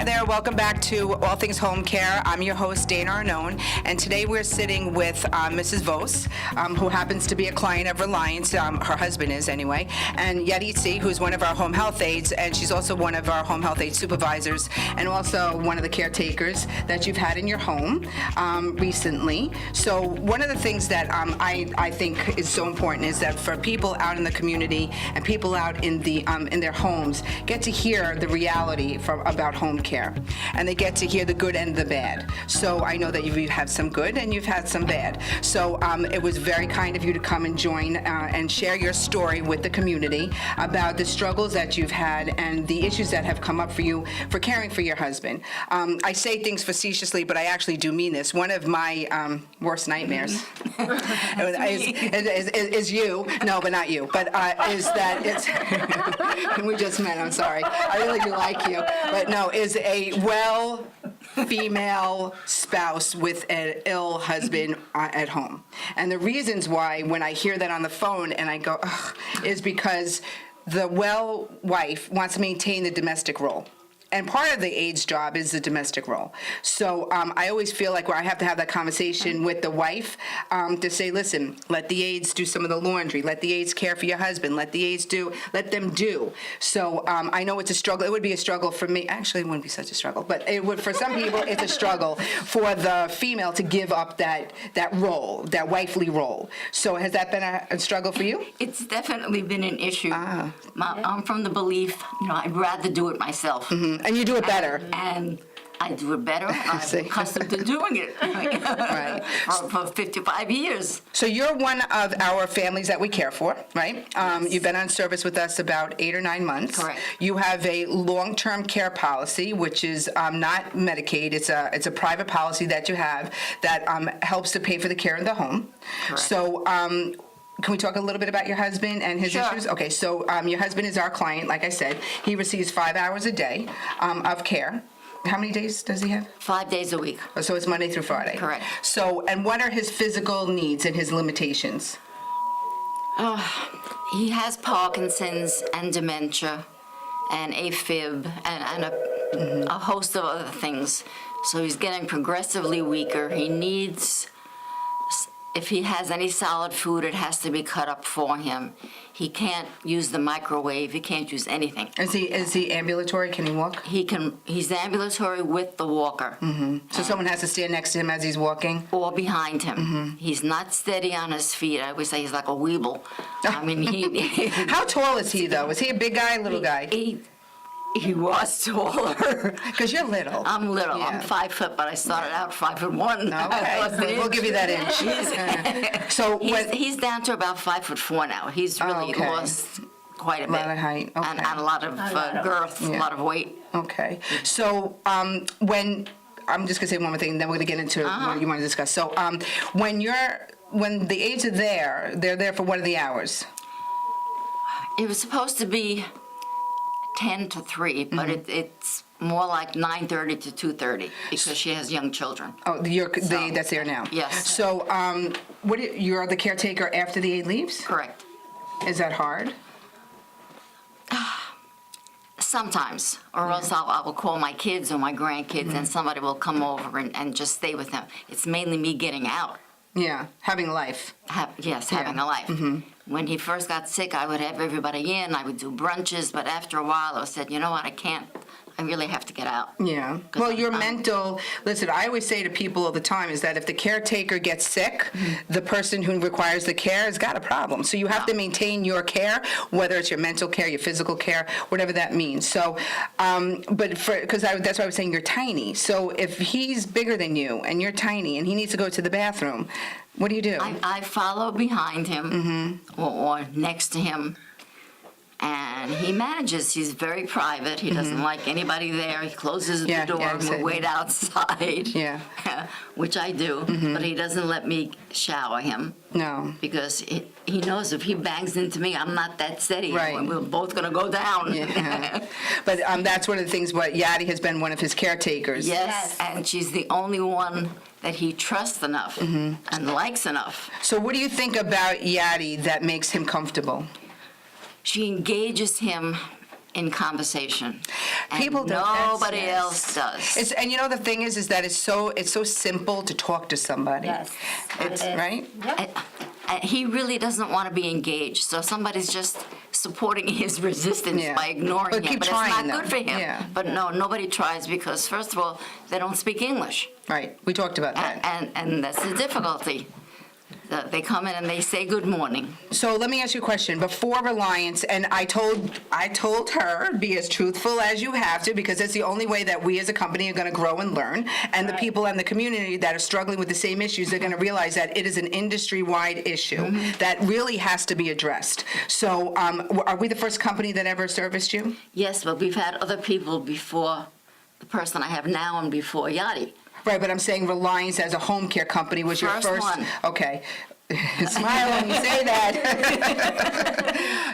Hi there, welcome back to All Things Homecare. I'm your host, Dana Arnone, and today we're sitting with Mrs. Voce, who happens to be a client of Reliance, her husband is anyway, and Yaritza, who's one of our home health aides, and she's also one of our home health aid supervisors, and also one of the caretakers that you've had in your home recently. So one of the things that I think is so important is that for people out in the community and people out in their homes get to hear the reality about home care, and they get to hear the good and the bad. So I know that you have some good and you've had some bad. So it was very kind of you to come and join and share your story with the community about the struggles that you've had and the issues that have come up for you for caring for your husband. I say things facetiously, but I actually do mean this. One of my worst nightmares is you. No, but not you. But is that it's. We just met. I'm sorry. I really do like you, but no, is a female spouse with an ill husband at home. And the reasons why, when I hear that on the phone and I go, ugh, is because the well wife wants to maintain the domestic role. And part of the aide's job is the domestic role. So I always feel like I have to have that conversation with the wife to say, listen, let the aides do some of the laundry. Let the aides care for your husband. Let them do. So I know it's a struggle. It would be a struggle for me. Actually, it wouldn't be such a struggle. But it would, for some people, it's a struggle for the female to give up that role, that wifely role. So has that been a struggle for you? It's definitely been an issue. I'm from the belief, I'd rather do it myself. Mm-hmm. And you do it better. And I do it better. I'm accustomed to doing it Right. for 55 years. So you're one of our families that we care for, right? Yes. You've been on service with us about 8 or 9 months. Correct. You have a long-term care policy, which is not Medicaid. It's a private policy that you have that helps to pay for the care in the home. Correct. So. Can we talk a little bit about your husband and his issues? Okay, so your husband is our client, like I said. He receives 5 hours a day of care. How many days does he have? 5 days a week. So it's Monday through Friday. Correct. So, and what are his physical needs and his limitations? He has Parkinson's and dementia and AFib and a host of other things. So he's getting progressively weaker. He needs... If he has any solid food, it has to be cut up for him. He can't use the microwave. He can't use anything. Is he ambulatory? Can he walk? He's ambulatory with the walker. Mm-hmm. So someone has to stand next to him as he's walking? Or behind him. Mm-hmm. He's not steady on his feet. I always say he's like a weeble. I mean, How tall is he, though? Is he a big guy, little guy? He was taller. Because you're little. I'm little. Yeah. I'm 5 foot, but I started out 5'1". Okay, we'll give you that inch. So he's down to about 5'4" now. He's really lost quite a bit. A lot of height. Okay. And a lot of girth, a lot of weight. Okay. So when I'm just gonna say one more thing, and then we're gonna get into what you want to discuss. So when the aides are there, they're there for what are the hours? It was supposed to be 10 to 3, but it's more like 9:30 to 2:30 because she has young children. Oh, that's there now. Yes. So, you're the caretaker after the aide leaves? Correct. Is that hard? Sometimes, or else I will call my kids or my grandkids, and somebody will come over and just stay with them. It's mainly me getting out. Yeah, having a life. Having a life. Mm-hmm. When he first got sick, I would have everybody in. I would do brunches, but after a while, I said, you know what, I can't. I really have to get out. Yeah. Well, your mental, listen, I always say to people all the time is that if the caretaker gets sick, the person who requires the care has got a problem. So you have to maintain your care, whether it's your mental care, your physical care, whatever that means. So, because that's why I was saying you're tiny. So if he's bigger than you and you're tiny and he needs to go to the bathroom, what do you do? I follow behind him or next to him. And he manages. He's very private. He doesn't like anybody there. He closes the door and we wait outside. Yeah. Which I do. But he doesn't let me shower him. No. Because he knows if he bangs into me, I'm not that steady. Right. We're both going to go down. Yeah. But that's one of the things, Yadi has been one of his caretakers. Yes. And she's the only one that he trusts enough and likes enough. So what do you think about Yadi that makes him comfortable? She engages him in conversation. And People don't. nobody else does. And you know the thing is that it's so simple to talk to somebody. Yes, It's it is. right. He really doesn't want to be engaged, so somebody's just supporting his resistance Yeah. by ignoring But him. keep But trying, it's not though. good for him. Yeah. But no, nobody tries because, first of all, they don't speak English. Right. We talked about that. And that's the difficulty. They come in and they say good morning. So let me ask you a question. Before Reliance, and I told her, be as truthful as you have to, because it's the only way that we as a company are going to grow and learn. And the people in the community that are struggling with the same issues are going to realize that it is an industry-wide issue that really has to be addressed. So are we the first company that ever serviced you? Yes, but we've had other people before the person I have now and before Yachty. Right, but I'm saying Reliance as a home care company was your First first. one. Okay. Smile when you say that.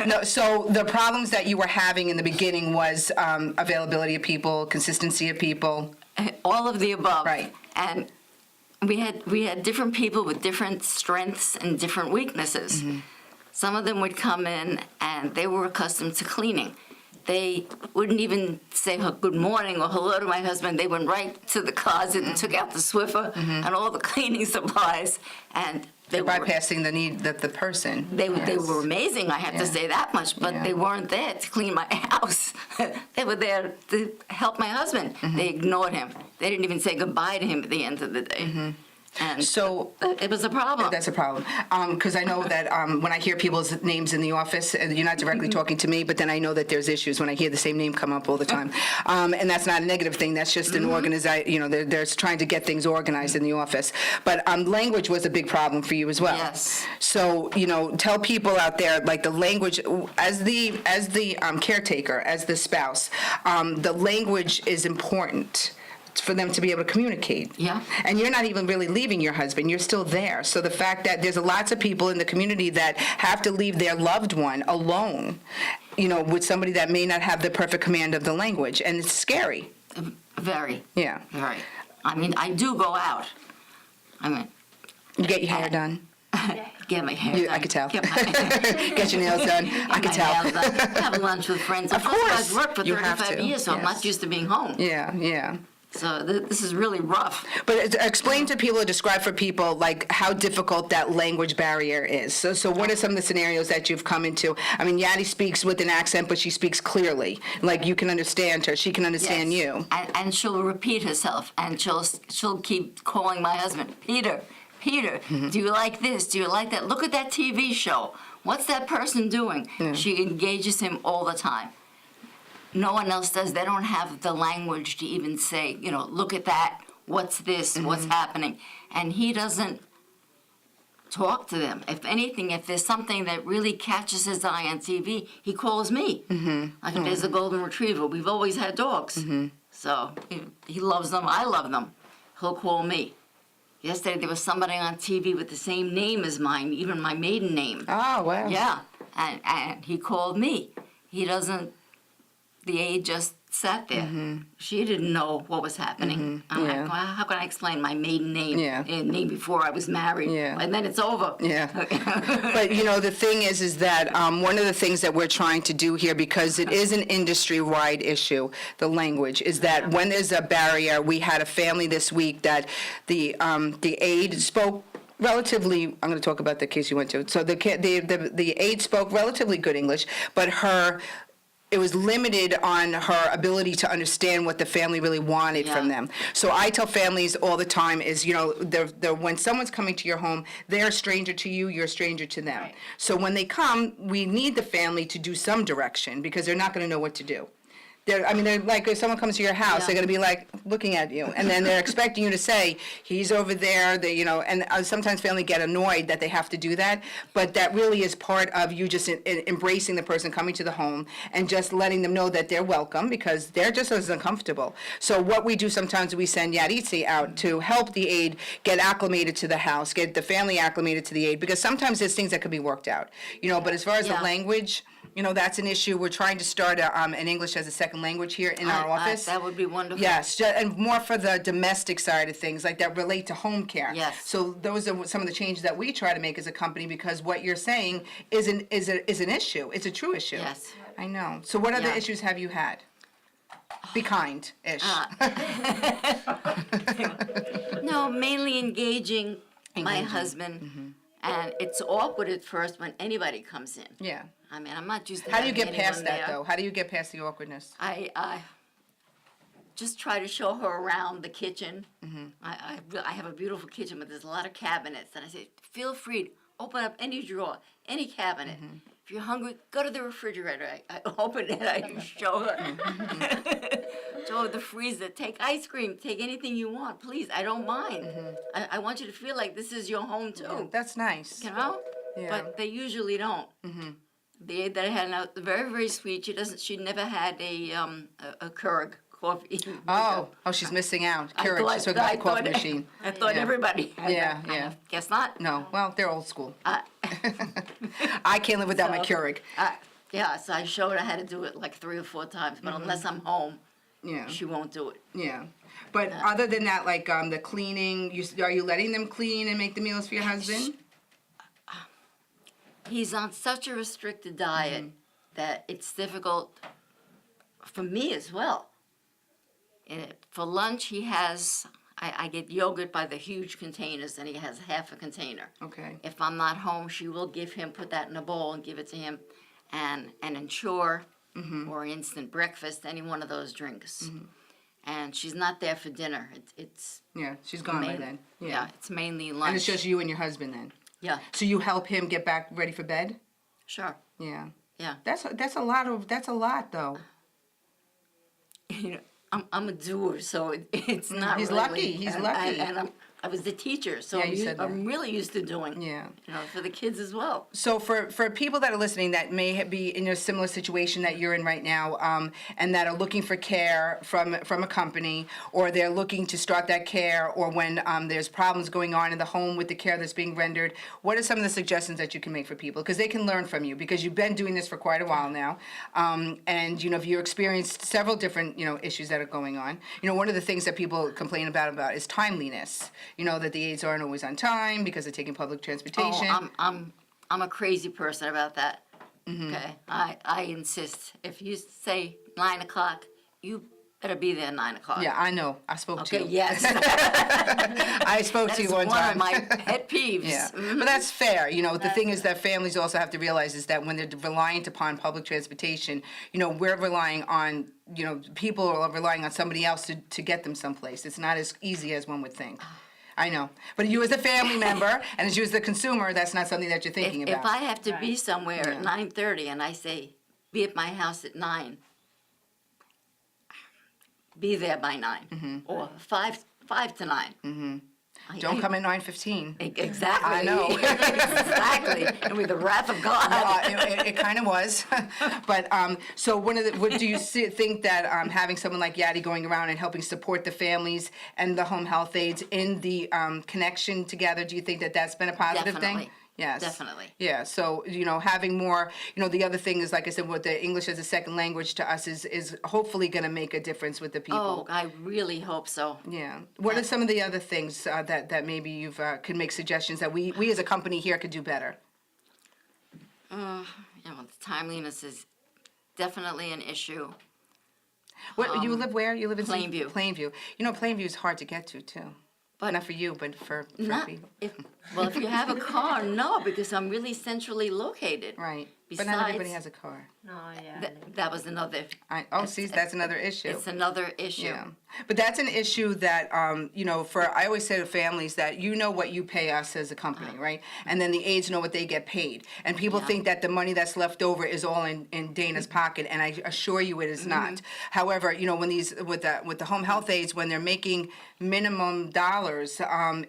No, so the problems that you were having in the beginning was availability of people, consistency of people. All of the above. Right. And we had different people with different strengths and different weaknesses. Some of them would come in and they were accustomed to cleaning. They wouldn't even say good morning or hello to my husband. They went right to the closet and took out the Swiffer and all the cleaning supplies, and they were Bypassing the need that the person. they Yes. were amazing. I have Yeah. to say that much, but Yeah. they weren't there to clean my house. They were there to help my husband. They ignored him. They didn't even say goodbye to him at the end of the day. And So it was a problem. that's a problem. Because I know that when I hear people's names in the office, and you're not directly talking to me, but then I know that there's issues when I hear the same name come up all the time. And that's not a negative thing. That's just an organization. You know, they're trying to get things organized in the office. But language was a big problem for you as well. Yes. So tell people out there, like the language, as the caretaker, as the spouse, the language is important for them to be able to communicate. Yeah. And you're not even really leaving your husband. You're still there. So the fact that there's lots of people in the community that have to leave their loved one alone, with somebody that may not have the perfect command of the language. And it's scary. Very. Yeah. Very. I mean, I do go out. I mean, You get your hair done. get my hair done. I could tell. Get my hair Get your nails done. I could tell. nails done, have lunch with friends. Of course. I've worked for You have 35 to. years, so I'm Yes. not used to being home. Yeah. So this is really rough. But explain to people, or describe for people, like how difficult that language barrier is. So what are some of the scenarios that you've come into? I mean, Yadi speaks with an accent, but she speaks clearly. Like you can understand her, she can understand Yes. you. And she'll repeat herself, and she'll keep calling my husband, Peter, Mm-hmm. do you like this? Do you like that? Look at that TV show. What's that person doing? She engages him all the time. No one else does. They don't have the language to even say, look at that. What's this? What's happening? And he doesn't talk to them. If anything, if there's something that really catches his eye on TV, he calls me. Like if there's a golden retriever. We've always had dogs. So he loves them. I love them. He'll call me. Yesterday there was somebody on TV with the same name as mine, even my maiden name. Oh, wow. Yeah, and he called me. He doesn't. The aide just sat there. She didn't know what was happening. I'm Yeah. like, well, how can I explain my maiden name and name before I was married? Yeah. And then it's over. Yeah. But the thing is that one of the things that we're trying to do here, because it is an industry-wide issue, the language, is that when there's a barrier, we had a family this week that the aide spoke relatively. I'm going to talk about the case you went to. So the aide spoke relatively good English, but it was limited on her ability to understand what the family really wanted from them. So I tell families all the time is, when someone's coming to your home, they're a stranger to you, you're a stranger to them. Right. So when they come, we need the family to do some direction because they're not going to know what to do. They're like, if someone comes to your house, they're going to be like looking at you, and then they're expecting you to say, he's over there, and sometimes family get annoyed that they have to do that, but that really is part of you just embracing the person coming to the home and just letting them know that they're welcome because they're just as uncomfortable. So what we do sometimes, we send Yaritza out to help the aide get acclimated to the house, get the family acclimated to the aide, because sometimes there's things that could be worked out, but as far as the language, that's an issue. We're trying to start an English as a second language here in our office. That would be wonderful. Yes, and more for the domestic side of things, like that relate to home care. Yes. So those are some of the changes that we try to make as a company, because what you're saying is an issue. It's a true issue. Yes. I know. So what other Yeah. issues have you had? Be kind-ish. No, mainly engaging my husband, Mm-hmm. and it's awkward at first when anybody comes in. Yeah. I mean, I'm not used to How do you having get past anyone that, there. though? How do you get past the awkwardness? I just try to show her around the kitchen. Mm-hmm. I have a beautiful kitchen, but there's a lot of cabinets, and I say, feel free to open up any drawer, any cabinet. Mm-hmm. If you're hungry, go to the refrigerator. I open it, I show her. Show her the freezer. Take ice cream. Take anything you want, please. I don't mind. I want you to feel like this is your home too. That's nice. You know? Yeah. But they usually don't. The aide that I had now, very, very sweet. She never had a Keurig coffee. Oh, she's missing out. Keurig, she's talking about the coffee machine. I thought Yeah. everybody had Yeah, that. yeah. Guess not. No, well, they're old school. Uh, I can't live without my So- Keurig. yeah, so I showed her how to do it like 3 or 4 times, but unless I'm home, Yeah, she won't do it. yeah. But other than that, like the cleaning, are you letting them clean and make the meals for your husband? He's on such a restricted diet that it's difficult for me as well. For lunch, he has, I get yogurt by the huge containers, and he has half a container. Okay. If I'm not home, she will give him, put that in a bowl and give it to him, and ensure or instant breakfast, any one of those drinks. And she's not there for dinner. It's Yeah, she's gone by main- then. yeah, it's mainly lunch. And it's just you and your husband then. Yeah, So you help him get back ready for bed? sure. Yeah. Yeah. That's a lot though. You know, I'm a doer, so it's not. He's really, lucky, he's and lucky. I was the teacher, so Yeah, you said that. I'm really used to doing. Yeah. You know, for the kids as well. So for people that are listening that may be in a similar situation that you're in right now, and that are looking for care from a company, or they're looking to start that care, or when there's problems going on in the home with the care that's being rendered, what are some of the suggestions that you can make for people? Because they can learn from you, because you've been doing this for quite a while now, and if you experienced several different issues that are going on. One of the things that people complain about is timeliness. That the aides aren't always on time because they're taking public transportation. Oh, I'm a crazy person about that. Okay, I insist. If you say 9 o'clock, you better be there 9 o'clock. Yeah, I know. I spoke to Okay. you. Yes. I spoke to you one One time. of my pet peeves. Yeah, but that's fair. The thing is that families also have to realize is that when they're reliant upon public transportation, we're relying on, people are relying on somebody else to get them someplace. It's not as easy as one would think. I know. But you as a family member and as you as the consumer, that's not something that you're thinking about. If I have to be somewhere at 9:30 and I say, be at my house at 9, be there by 9, or 5 to 9. Don't come at 9:15. Exactly. I know. Exactly. And with the wrath of God. It kind of was, but so do you think that having someone like Yadi going around and helping support the families and the home health aides in the connection together, do you think that that's been a positive thing? Definitely. Yes. Definitely. Yeah. So having more, the other thing is, like I said, what the English as a second language to us is hopefully going to make a difference with the people. Oh, I really hope so. Yeah. What are some of the other things that maybe you've could make suggestions that we as a company here could do better? The timeliness is definitely an issue. What you live where? You live in Plainview. Plainview. Plainview is hard to get to too. But not for you, but for Not people. if you have a car, no, because I'm really centrally located. Right. But Besides, not everybody has a car. Oh, yeah. That was another. See, that's another issue. It's another issue. Yeah, but that's an issue that I always say to families that what you pay us as a company, right? And then the aides know what they get paid, and people think that the money that's left over is all in Dana's pocket, and I assure you it is not. However, when with the home health aides, when they're making minimum dollars,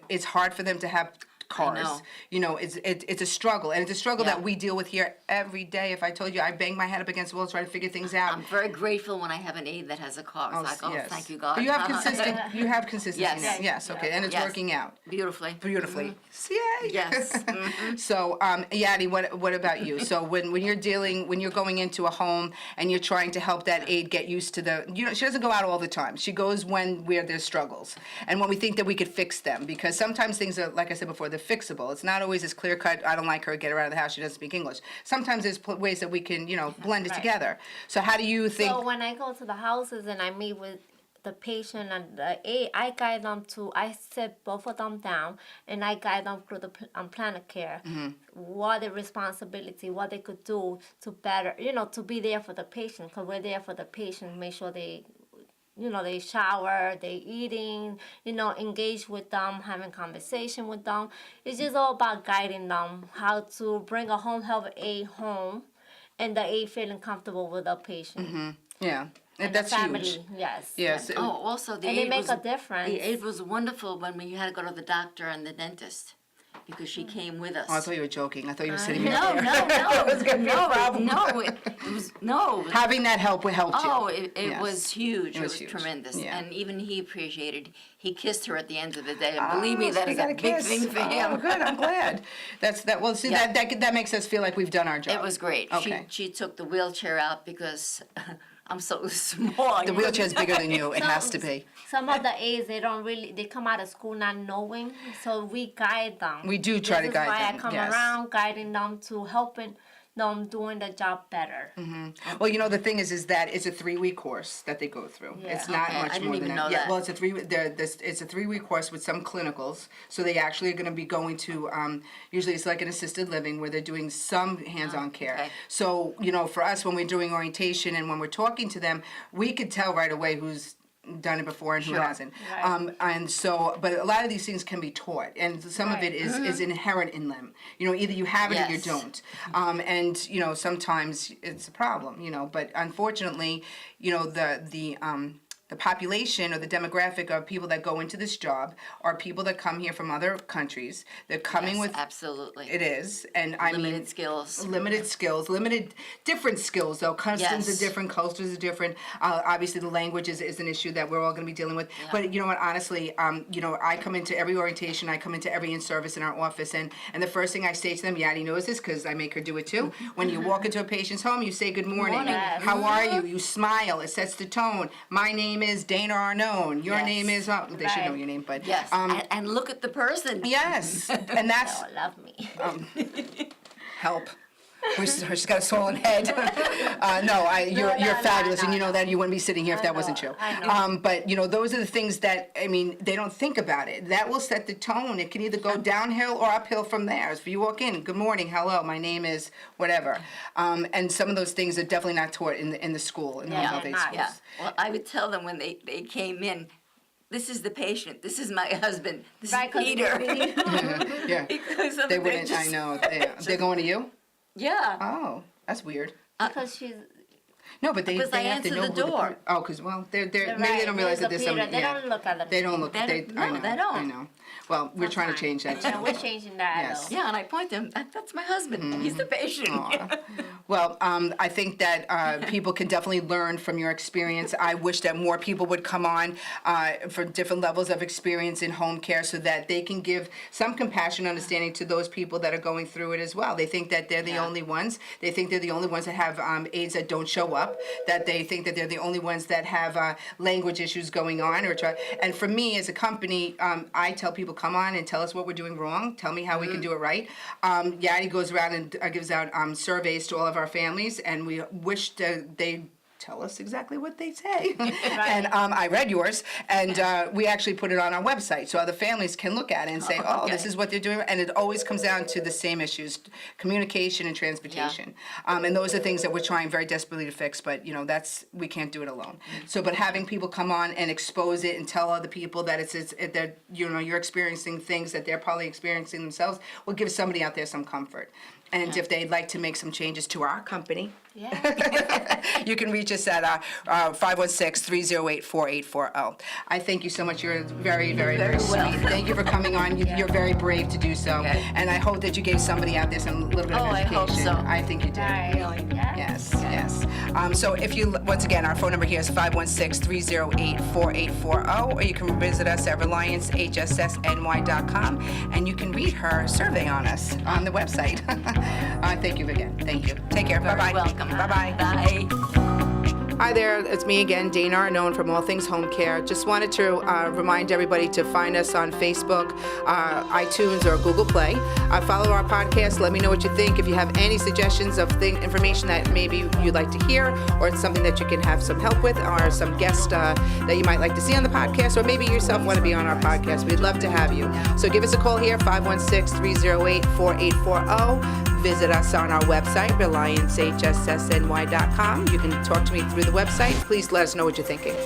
it's hard for them to have cars. It's a struggle, and it's a struggle that we deal with here every day. If I told you, I bang my head up against the wall trying to figure things out. I'm very grateful when I have an aide that has a car. It's like, yes. thank you, God. But you have consistency Yes. now. Yes, okay, and it's Yes. working out Beautifully. beautifully. Yay! Yes. So, Yadi, what about you? So when you're going into a home and you're trying to help that aide get used to she doesn't go out all the time. She goes where there's struggles, and when we think that we could fix them, because sometimes things are, like I said before, they're fixable. It's not always as clear cut, I don't like her, get her out of the house, she doesn't speak English. Sometimes there's ways that we can, blend it Right. together. So how do you think? So when I go to the houses and I meet with the patient and the aide, I guide them I sit both of them down and I guide them through the plan of care. What the responsibility, what they could do to better, to be there for the patient, because we're there for the patient, make sure they they shower, they eating, engage with them, having conversation with them. It's just all about guiding them how to bring a home health aide home and the aide feeling comfortable with the patient. Yeah, And that's the family, huge. yes. Yes. Oh, also the And they aide make was, a difference. The aide was wonderful when we had to go to the doctor and the dentist because she came with us. Oh, I thought you were joking. I thought you were sitting No, there. no, It was gonna be a problem. no, it was no. Having that help would help you. Oh, it Yes. was huge. It was huge. tremendous. Yeah. And even he appreciated. He kissed her at the end of the day. And believe me, that so is you a got big kiss. thing for him. Oh, good. I'm glad. Well, see, Yeah. that makes us feel like we've done our job. It was great. Okay. She took the wheelchair out because I'm so small. The wheelchair's bigger than you. It has to be. Some of the aides, they come out of school not knowing, so we guide them. We do try to guide This is why them, I come yes. around guiding them to helping them doing the job better. Well, the thing is that it's a 3-week course that they go through. Yeah. It's not Okay, much I didn't more than even that. know Yeah, that. well, it's a 3-week course with some clinicals. So they actually are going to be going to usually it's like an assisted living where they're doing some hands-on care. okay. So for us when we're doing orientation and when we're talking to them, we could tell right away who's done it before and who Sure. hasn't. Right. And so, but a lot of these things can be taught, and some of it Right. is inherent in them. Either you have it or you Yes. don't. And sometimes it's a problem. But unfortunately, the population or the demographic of people that go into this job are people that come here from other countries. They're coming Yes, with absolutely. it is, and I mean Limited skills. limited skills, different skills though. Customs Yes. are different, cultures are different. Obviously, the language is an issue that we're all going to be dealing with. But you know what? Honestly, I come into every orientation, I come into every in-service in our office, and the first thing I say to them, Yadi knows this because I make her do it too. When you walk into a patient's home, you say good morning. Morning. Yes. How are you? You smile. It sets the tone. My name is Dana Arnone. Your Yes. name is. They should know Right. your name, but Yes. and look at the person. yes, and that's Oh, love me. help. She's got a swollen head. You're no, fabulous, and no, you know that you wouldn't be sitting here if that wasn't true. I know. But those are the things that they don't think about it. That will set the tone. It can either go downhill or uphill from there. If you walk in, good morning, hello, my name is whatever, and some of those things are definitely not taught in the school in the Yeah, health aid they're not. schools. Yeah. Well, I would tell them when they came in, this is the patient. This is my husband. This Right, is 'cause Peter. Yeah, Because of they the wouldn't. I just- know. They're going to you. Yeah. Oh, that's weird. Because she's No, but Because they I have to answer know the who the door. because they're maybe right, they don't realize that there's there's a some. Peter. They don't look at the They don't look. They They, don't- I no, know. they don't. I know. Well, we're trying to change that too. and we're changing that. Yes. though. Yeah, and I point to him. That's my husband. He's the patient. Well, I think that people can definitely learn from your experience. I wish that more people would come on for different levels of experience in home care so that they can give some compassion and understanding to those people that are going through it as well. They think that they're the Yeah. only ones. They think they're the only ones that have aides that don't show up, that they think that they're the only ones that have language issues going on. And for me, as a company, I tell people, come on and tell us what we're doing wrong. Tell me how we can do it right. Yadi goes around and gives out surveys to all of our families, and we wish that they tell us exactly what they say. And I read yours, and we actually put it on our website so other families can look at it and say, oh, this is what they're doing. And it always comes down to the same issues, communication and transportation. And those are things that we're trying very desperately to fix, but we can't do it alone. So, but having people come on and expose it and tell other people that that you're experiencing things that they're probably experiencing themselves will give somebody out there some comfort. And if they'd like to make some changes to our company, you can reach us at 516-308-4840. I thank you so much. You're very, very, very sweet. welcome. Thank you for coming on. You're very brave to do so. Okay. And I hope that you gave somebody out there some little bit of Oh, I education. hope so. I think you did. Really? Yeah. Yes, yes. So if you, once again, our phone number here is 516-308-4840, or you can visit us at RelianceHSSNY.com, and you can read her survey on us on the website. Thank you again. Thank you. Take care. Very Bye-bye. welcome. Bye-bye. Bye. Hi there, it's me again, Dana Arnone from All Things Homecare. Just wanted to remind everybody to find us on Facebook, iTunes, or Google Play. Follow our podcast. Let me know what you think. If you have any suggestions of information that maybe you'd like to hear, or it's something that you can have some help with, or some guests that you might like to see on the podcast, or maybe yourself want to be on our podcast, we'd love to have you. So give us a call here, 516-308-4840. Visit us on our website, reliancehssny.com. You can talk to me through the website. Please let us know what you're thinking.